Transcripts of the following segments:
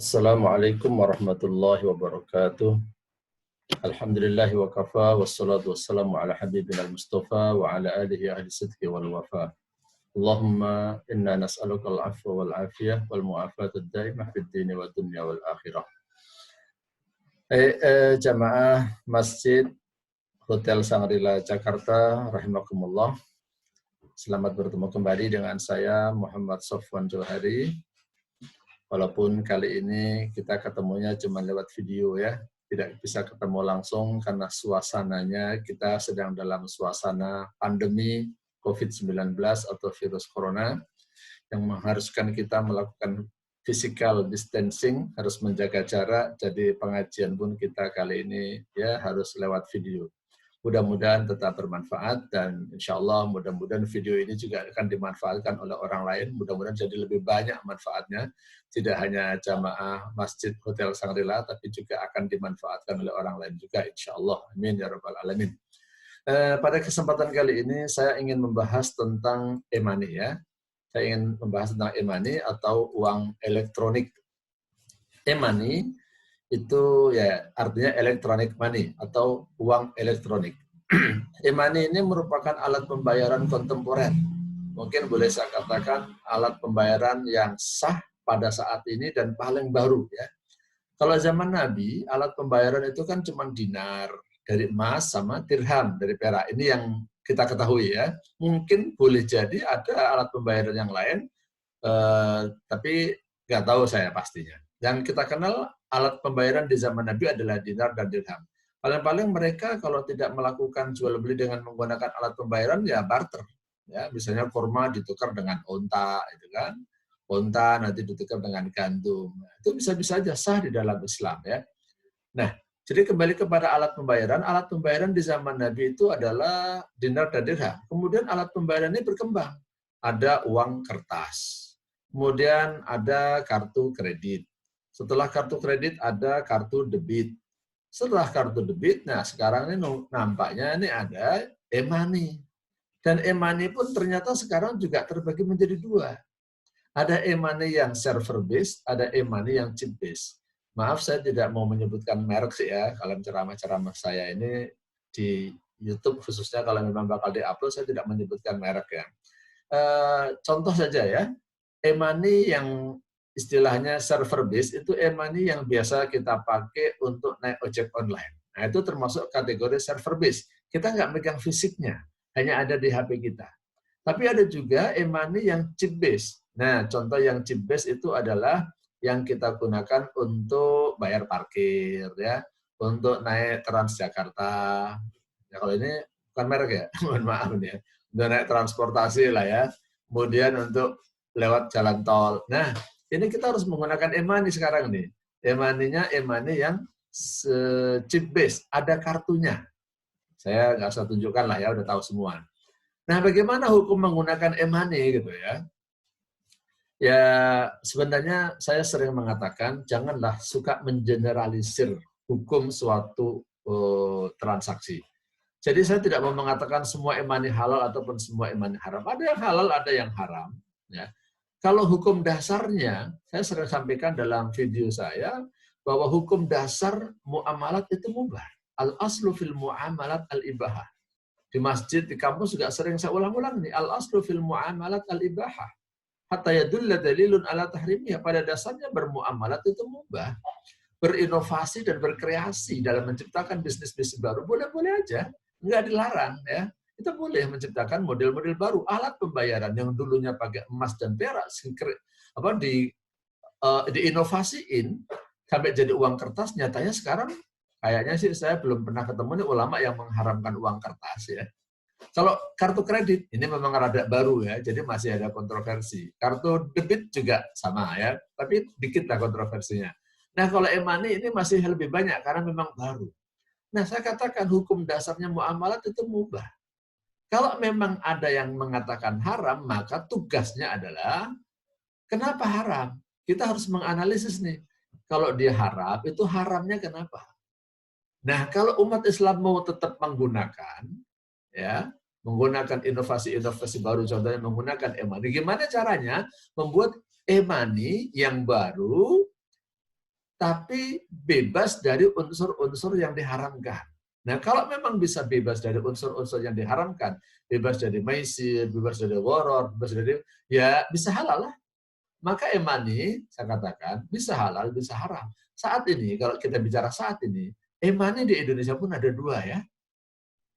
Assalamualaikum warahmatullahi wabarakatuh. Alhamdulillahi wa kafa, wassalatu wassalamu ala habibina al-mustafa wa ala alihi ahli sidqi wal wafa. Allahumma inna nas'aluka al-afwa wal afiyah wal mu'afat ad-daimah fid dini wa dunya wal akhirah. Jamaah Masjid Hotel Sangrila Jakarta, rahimakumullah. Selamat bertemu kembali dengan saya Muhammad Sofwan Johari. Walaupun kali ini kita ketemunya cuma lewat video ya, tidak bisa ketemu langsung karena suasananya kita sedang dalam suasana pandemi COVID-19 atau virus corona yang mengharuskan kita melakukan physical distancing, harus menjaga jarak, jadi pengajian pun kita kali ini ya harus lewat video. Mudah-mudahan tetap bermanfaat dan insya Allah mudah-mudahan video ini juga akan dimanfaatkan oleh orang lain. Mudah-mudahan jadi lebih banyak manfaatnya. Tidak hanya jamaah Masjid Hotel Sangrila, tapi juga akan dimanfaatkan oleh orang lain juga insya Allah. Amin ya rabbal alamin. Pada kesempatan kali ini saya ingin membahas tentang e-money ya. Saya ingin membahas tentang e-money atau uang elektronik. E-money itu ya artinya electronic money atau uang elektronik. E-money ini merupakan alat pembayaran kontemporer. Mungkin boleh saya katakan alat pembayaran yang sah pada saat ini dan paling baru ya. Kalau zaman Nabi, alat pembayaran itu kan cuma dinar dari emas sama dirham dari perak. Ini yang kita ketahui ya. Mungkin boleh jadi ada alat pembayaran yang lain, tapi nggak tahu saya pastinya. Yang kita kenal alat pembayaran di zaman Nabi adalah dinar dan dirham. Paling-paling mereka kalau tidak melakukan jual beli dengan menggunakan alat pembayaran ya barter. Ya, misalnya kurma ditukar dengan onta, itu kan. Onta nanti ditukar dengan gandum. Itu bisa-bisa saja sah di dalam Islam ya. Nah, jadi kembali kepada alat pembayaran. Alat pembayaran di zaman Nabi itu adalah dinar dan dirham. Kemudian alat pembayaran ini berkembang. Ada uang kertas. Kemudian ada kartu kredit. Setelah kartu kredit ada kartu debit. Setelah kartu debit, nah sekarang ini nampaknya ini ada e-money. Dan e-money pun ternyata sekarang juga terbagi menjadi dua. Ada e-money yang server based, ada e-money yang chip based. Maaf saya tidak mau menyebutkan merek sih ya, kalau ceramah-ceramah saya ini di YouTube khususnya kalau memang bakal di-upload saya tidak menyebutkan merek ya. Contoh saja ya, e-money yang istilahnya server base itu e-money yang biasa kita pakai untuk naik ojek online. Nah itu termasuk kategori server base. Kita nggak megang fisiknya, hanya ada di HP kita. Tapi ada juga e-money yang chip base. Nah contoh yang chip base itu adalah yang kita gunakan untuk bayar parkir ya, untuk naik Transjakarta. Ya kalau ini bukan merek ya, mohon maaf nih ya. Untuk naik transportasi lah ya. Kemudian untuk lewat jalan tol. Nah, ini kita harus menggunakan e-money sekarang nih. E-money-nya e-money yang chip base, ada kartunya. Saya nggak usah tunjukkan lah ya, udah tahu semua. Nah, bagaimana hukum menggunakan e-money gitu ya? Ya, sebenarnya saya sering mengatakan janganlah suka mengeneralisir hukum suatu transaksi. Jadi saya tidak mau mengatakan semua e-money halal ataupun semua e-money haram. Ada yang halal, ada yang haram. Ya. Kalau hukum dasarnya, saya sering sampaikan dalam video saya, bahwa hukum dasar muamalat itu mubah. Al-aslu fil muamalat al-ibahah. Di masjid, di kampus juga sering saya ulang-ulang nih. Al-aslu fil muamalat al-ibahah. Hatta yadulla dalilun ala tahrimiyah. Pada dasarnya bermuamalat itu mubah. Berinovasi dan berkreasi dalam menciptakan bisnis-bisnis baru, boleh-boleh aja. Nggak dilarang ya. Kita boleh menciptakan model-model baru, alat pembayaran yang dulunya pakai emas dan perak, diinovasiin sampai jadi uang kertas. Nyatanya sekarang kayaknya sih saya belum pernah ketemu nih ulama yang mengharamkan uang kertas ya. Kalau kartu kredit ini memang rada baru ya, jadi masih ada kontroversi. Kartu debit juga sama ya, tapi dikit lah kontroversinya. Nah kalau e-money ini masih lebih banyak karena memang baru. Nah saya katakan hukum dasarnya muamalat itu mubah. Kalau memang ada yang mengatakan haram, maka tugasnya adalah kenapa haram? Kita harus menganalisis nih. Kalau dia haram, itu haramnya kenapa? Nah, kalau umat Islam mau tetap menggunakan, ya, menggunakan inovasi-inovasi baru, contohnya menggunakan e-money, gimana caranya membuat e-money yang baru tapi bebas dari unsur-unsur yang diharamkan. Nah, kalau memang bisa bebas dari unsur-unsur yang diharamkan, bebas dari maisir, bebas dari gharar, bebas dari, ya bisa halal lah. Maka e-money, saya katakan, bisa halal, bisa haram. Saat ini, kalau kita bicara saat ini, e-money di Indonesia pun ada dua ya.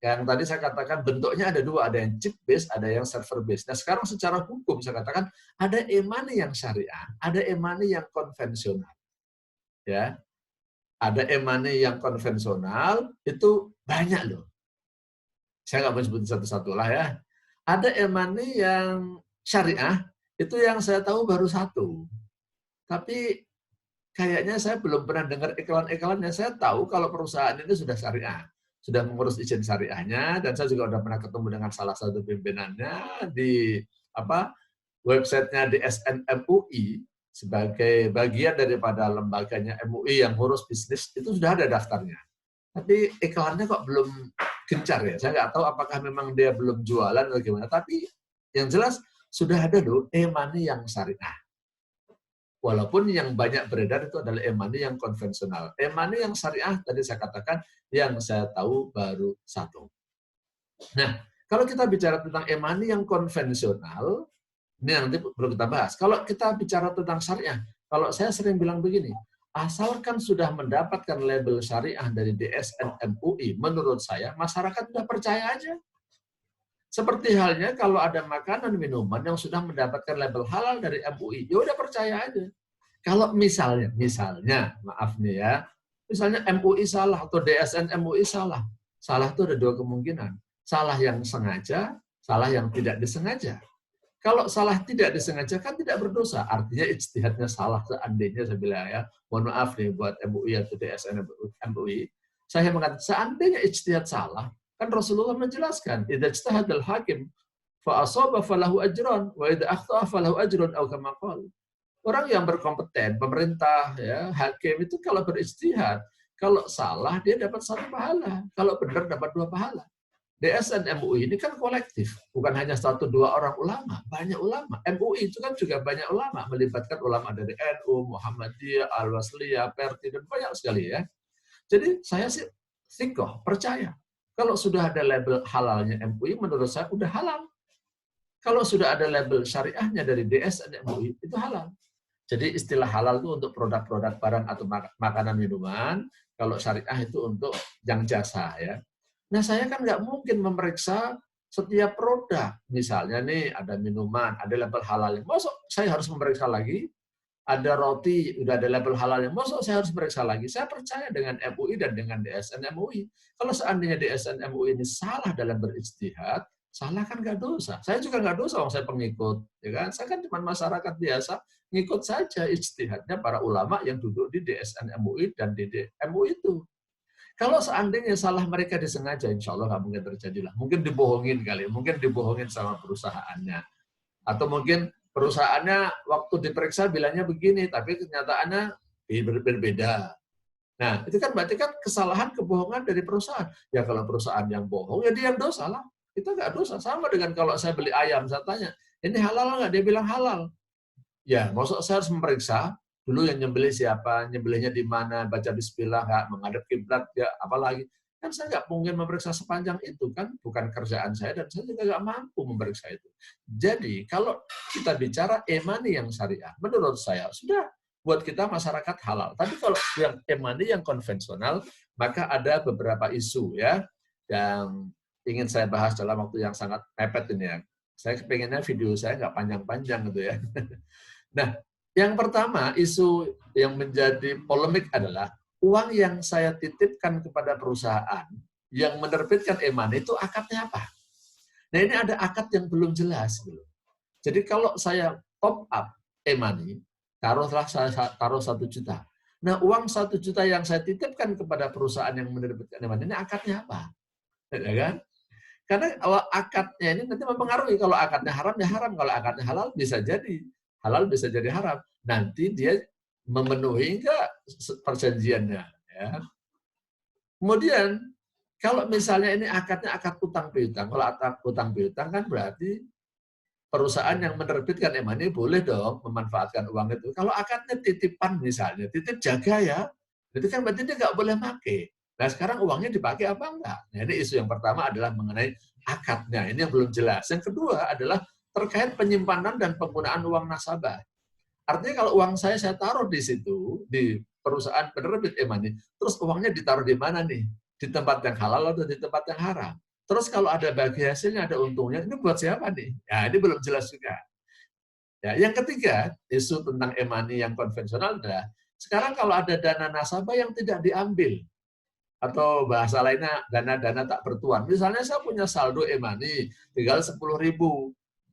Yang tadi saya katakan bentuknya ada dua, ada yang chip based, ada yang server based. Nah, sekarang secara hukum saya katakan ada e-money yang syariah, ada e-money yang konvensional. Ya, ada e-money yang konvensional itu banyak loh. Saya nggak mau sebutin satu-satu lah ya. Ada e-money yang syariah, itu yang saya tahu baru satu. Tapi kayaknya saya belum pernah dengar iklan-iklannya. Saya tahu kalau perusahaan ini sudah syariah, sudah mengurus izin syariahnya, dan saya juga sudah pernah ketemu dengan salah satu pimpinannya di websitenya di SNMUI sebagai bagian daripada lembaganya MUI yang ngurus bisnis, itu sudah ada daftarnya. Tapi iklannya kok belum gencar ya. Saya nggak tahu apakah memang dia belum jualan atau gimana. Tapi yang jelas sudah ada loh e-money yang syariah. Walaupun yang banyak beredar itu adalah e-money yang konvensional. E-money yang syariah tadi saya katakan yang saya tahu baru satu. Nah, kalau kita bicara tentang e-money yang konvensional, ini nanti perlu kita bahas. Kalau kita bicara tentang syariah, kalau saya sering bilang begini, asalkan sudah mendapatkan label syariah dari DSN MUI, menurut saya masyarakat sudah percaya aja. Seperti halnya kalau ada makanan minuman yang sudah mendapatkan label halal dari MUI, ya udah percaya aja. Kalau misalnya, maaf nih ya, misalnya MUI salah atau DSN MUI salah. Salah itu ada dua kemungkinan. Salah yang sengaja, salah yang tidak disengaja. Kalau salah tidak disengaja kan tidak berdosa. Artinya ijtihadnya salah seandainya saya bilang ya. Mohon maaf nih buat MUI atau DSN MUI. Saya mengatakan seandainya ijtihad salah, kan Rasulullah menjelaskan, idza ijtahadal hakim fa asaba falahu ajran wa idza akhta'a falahu ajrun aw kama qala. Orang yang berkompeten, pemerintah, ya, hakim itu kalau berijtihad, kalau salah dia dapat satu pahala, kalau benar dapat dua pahala. DSN MUI ini kan kolektif, bukan hanya satu dua orang ulama, banyak ulama. MUI itu kan juga banyak ulama, melibatkan ulama dari NU, Muhammadiyah, Al-Wasliyah, Perti, dan banyak sekali ya. Jadi saya sih sikoh, percaya. Kalau sudah ada label halalnya MUI, menurut saya udah halal. Kalau sudah ada label syariahnya dari DSN MUI, itu halal. Jadi istilah halal itu untuk produk-produk barang atau makanan minuman, kalau syariah itu untuk yang jasa ya. Nah, saya kan nggak mungkin memeriksa setiap produk. Misalnya nih, ada minuman, ada label halalnya. Masuk saya harus memeriksa lagi? Ada roti, udah ada label halalnya. Masuk saya harus memeriksa lagi? Saya percaya dengan MUI dan dengan DSN MUI. Kalau seandainya DSN MUI ini salah dalam berijtihad, salah kan nggak dosa. Saya juga nggak dosa, orang saya pengikut. Ya kan? Saya kan cuma masyarakat biasa, ngikut saja ijtihadnya para ulama yang duduk di DSN MUI dan di MUI itu. Kalau seandainya salah mereka disengaja, insya Allah nggak mungkin terjadi lah. Mungkin dibohongin kali, mungkin dibohongin sama perusahaannya. Atau mungkin perusahaannya waktu diperiksa bilangnya begini, tapi kenyataannya berbeda. Nah, itu kan berarti kan kesalahan kebohongan dari perusahaan. Ya kalau perusahaan yang bohong, ya dia yang dosa lah. Itu nggak dosa. Sama dengan kalau saya beli ayam, saya tanya, ini halal nggak? Dia bilang halal. Ya, maksud saya harus memeriksa dulu yang nyembelih siapa, nyembelihnya di mana, baca bismillah nggak, menghadap kiblat ya, apalagi. Kan saya nggak mungkin memeriksa sepanjang itu, kan bukan kerjaan saya dan saya juga nggak mampu memeriksa itu. Jadi kalau kita bicara e-money yang syariah, menurut saya sudah buat kita masyarakat halal. Tapi kalau yang e-money yang konvensional, maka ada beberapa isu ya yang ingin saya bahas dalam waktu yang sangat mepet ini ya. Saya pengennya video saya nggak panjang-panjang gitu ya. Nah, yang pertama, isu yang menjadi polemik adalah uang yang saya titipkan kepada perusahaan yang menerbitkan e-money itu akadnya apa? Nah, ini ada akad yang belum jelas. Jadi kalau saya top up e-money, taruhlah saya taruh 1 juta. Nah, uang 1 juta yang saya titipkan kepada perusahaan yang menerbitkan e-money, ini akadnya apa? Ya kan? Karena akadnya ini nanti mempengaruhi. Kalau akadnya haram, ya haram. Kalau akadnya halal, bisa jadi. Halal bisa jadi haram. Nanti dia memenuhi enggak perjanjiannya. Ya. Kemudian, kalau misalnya ini akadnya akad utang piutang. Kalau akad utang piutang kan berarti perusahaan yang menerbitkan e-money boleh dong memanfaatkan uang itu. Kalau akadnya titipan misalnya, titip jaga ya, itu kan berarti dia nggak boleh pakai. Nah sekarang uangnya dipakai apa enggak? Nah ini isu yang pertama adalah mengenai akadnya, ini yang belum jelas. Yang kedua adalah terkait penyimpanan dan penggunaan uang nasabah. Artinya kalau uang saya taruh di situ, di perusahaan penerbit e-money, terus uangnya ditaruh di mana nih? Di tempat yang halal atau di tempat yang haram? Terus kalau ada bagi hasilnya, ada untungnya, ini buat siapa nih? Ya, ini belum jelas juga. Ya, yang ketiga, isu tentang e-money yang konvensional adalah, sekarang kalau ada dana nasabah yang tidak diambil, atau bahasa lainnya dana-dana tak bertuan. Misalnya saya punya saldo e-money, tinggal 10.000.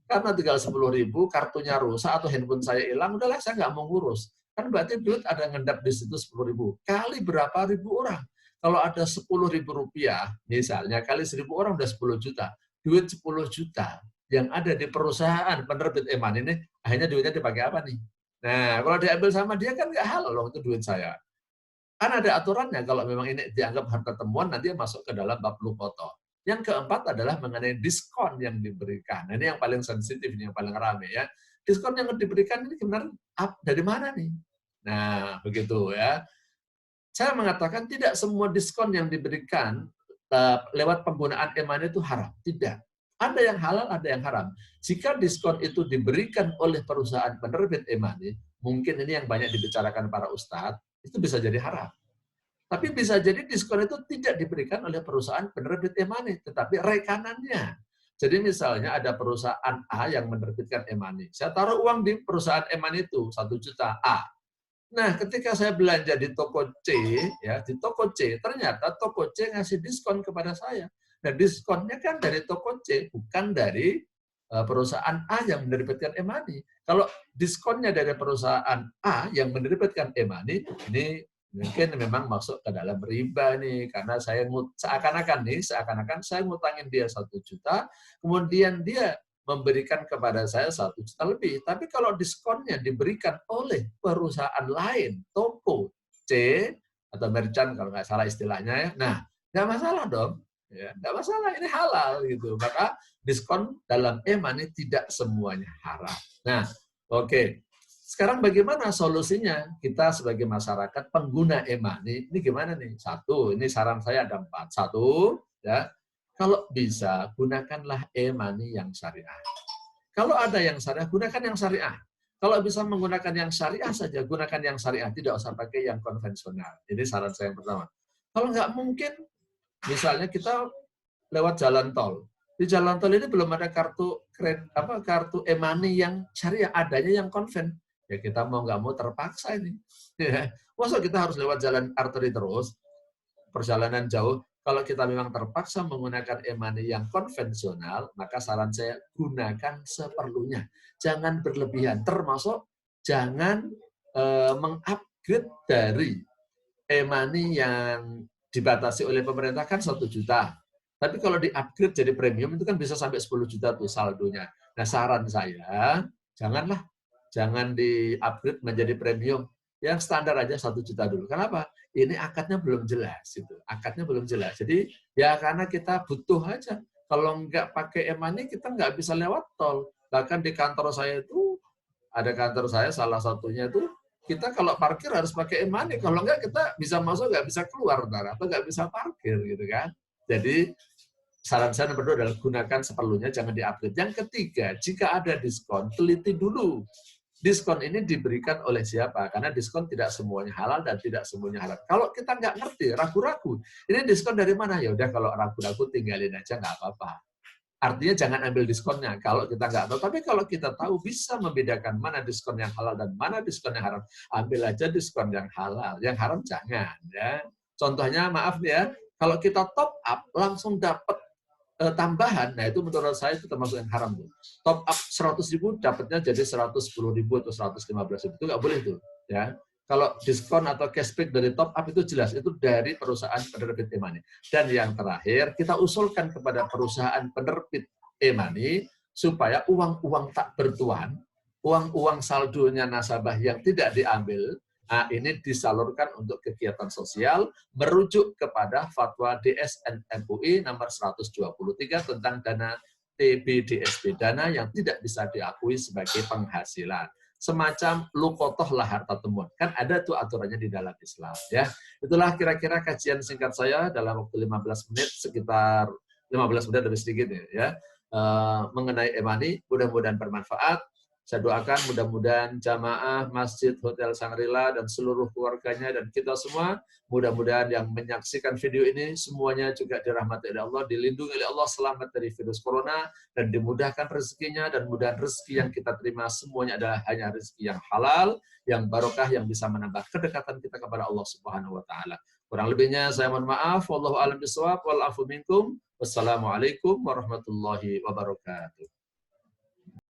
Karena tinggal 10.000, kartunya rusak atau handphone saya hilang, udahlah saya nggak mau ngurus. Kan berarti duit ada ngendap di situ 10.000. Kali berapa ribu orang? Kalau ada 10.000 rupiah, misalnya kali 1.000 orang udah 10 juta. Duit 10 juta yang ada di perusahaan penerbit e-money ini, akhirnya duitnya dipakai apa nih? Nah, kalau diambil sama dia kan nggak halal loh itu duit saya. Kan ada aturannya, kalau memang ini dianggap harta temuan, nanti masuk ke dalam bab luqoto. Yang keempat adalah mengenai diskon yang diberikan. Nah, ini yang paling sensitif, ini yang paling ramai ya. Diskon yang diberikan ini sebenarnya dari mana nih? Nah, begitu ya. Saya mengatakan tidak semua diskon yang diberikan lewat penggunaan e-money itu haram. Tidak. Ada yang halal, ada yang haram. Jika diskon itu diberikan oleh perusahaan penerbit e-money, mungkin ini yang banyak dibicarakan para ustadz, itu bisa jadi haram. Tapi bisa jadi diskon itu tidak diberikan oleh perusahaan penerbit e-money, tetapi rekanannya. Jadi misalnya ada perusahaan A yang menerbitkan e-money. Saya taruh uang di perusahaan e-money itu 1 juta A. Nah, ketika saya belanja di toko C, ya di toko C, ternyata toko C ngasih diskon kepada saya. Dan diskonnya kan dari toko C, bukan dari perusahaan A yang menerbitkan e-money. Kalau diskonnya dari perusahaan A yang menerbitkan e-money, ini mungkin memang masuk ke dalam riba nih, karena saya seakan-akan saya ngutangin dia 1 juta, kemudian dia memberikan kepada saya 1 juta lebih. Tapi kalau diskonnya diberikan oleh perusahaan lain, toko C atau merchant kalau nggak salah istilahnya ya, nah nggak masalah dong, ya nggak masalah, ini halal gitu. Maka diskon dalam e-money tidak semuanya haram. Nah, oke. Sekarang bagaimana solusinya? Kita sebagai masyarakat pengguna e-money, ini gimana nih? Satu, ini saran saya ada 4. Satu, ya, kalau bisa, gunakanlah e-money yang syariah. Kalau ada yang syariah, gunakan yang syariah. Kalau bisa menggunakan yang syariah saja, gunakan yang syariah. Tidak usah pakai yang konvensional. Ini saran saya yang pertama. Kalau nggak mungkin, misalnya kita lewat jalan tol. Di jalan tol ini belum ada kartu e-money yang syariah, adanya yang konven. Ya kita mau nggak mau terpaksa ini. Masa kita harus lewat jalan arteri terus, perjalanan jauh. Kalau kita memang terpaksa menggunakan e-money yang konvensional, maka saran saya gunakan seperlunya. Jangan berlebihan, termasuk jangan mengupgrade dari e-money yang dibatasi oleh pemerintah kan 1 juta. Tapi kalau di-upgrade jadi premium itu kan bisa sampai 10 juta tuh saldonya. Nah, saran saya, jangan di-upgrade menjadi premium. Yang standar aja 1 juta dulu. Kenapa? Ini akadnya belum jelas. Akadnya belum jelas. Jadi, ya karena kita butuh aja. Kalau nggak pakai e-money, kita nggak bisa lewat tol. Bahkan di kantor saya itu, ada kantor saya salah satunya itu, kita kalau parkir harus pakai e-money. Kalau enggak, kita bisa masuk, nggak bisa keluar. Atau nggak bisa parkir. Gitu kan. Jadi, saran saya nomor 2 adalah gunakan seperlunya, jangan di-upgrade. Yang ketiga, jika ada diskon, teliti dulu. Diskon ini diberikan oleh siapa? Karena diskon tidak semuanya halal dan tidak semuanya halal. Kalau kita nggak ngerti, ragu-ragu, ini diskon dari mana? Ya udah kalau ragu-ragu tinggalin aja, nggak apa-apa. Artinya jangan ambil diskonnya kalau kita nggak tahu. Tapi kalau kita tahu bisa membedakan mana diskon yang halal dan mana diskon yang haram, ambil aja diskon yang halal. Yang haram jangan. Ya. Contohnya maaf ya, kalau kita top up langsung dapat tambahan, nah itu menurut saya itu termasuk yang haram tuh. Top up 100.000 dapatnya jadi 110.000 atau 115.000 itu nggak boleh tuh, ya. Kalau diskon atau cashback dari top up itu jelas itu dari perusahaan penerbit e-money. Dan yang terakhir kita usulkan kepada perusahaan penerbit e-money supaya uang-uang tak bertuan, uang-uang saldonya nasabah yang tidak diambil, nah, ini disalurkan untuk kegiatan sosial merujuk kepada fatwa DSN MUI nomor 123 tentang dana TBDSB, dana yang tidak bisa diakui sebagai penghasilan. Semacam lukotohlah harta temuan. Kan ada tuh aturannya di dalam Islam. Ya, itulah kira-kira kajian singkat saya dalam waktu 15 menit, sekitar 15 menit lebih sedikit ya. Mengenai e-money, mudah-mudahan bermanfaat. Saya doakan mudah-mudahan jamaah Masjid Hotel Shangri-La dan seluruh keluarganya dan kita semua, mudah-mudahan yang menyaksikan video ini semuanya juga dirahmati oleh Allah, dilindungi oleh Allah, selamat dari virus corona, dan dimudahkan rezekinya, dan mudah rezeki yang kita terima semuanya adalah hanya rezeki yang halal, yang barokah, yang bisa menambah kedekatan kita kepada Allah Subhanahu wa taala. Kurang lebihnya saya mohon maaf. Wallahu a'lam bishawab, wal afu minkum. Wassalamualaikum warahmatullahi wabarakatuh.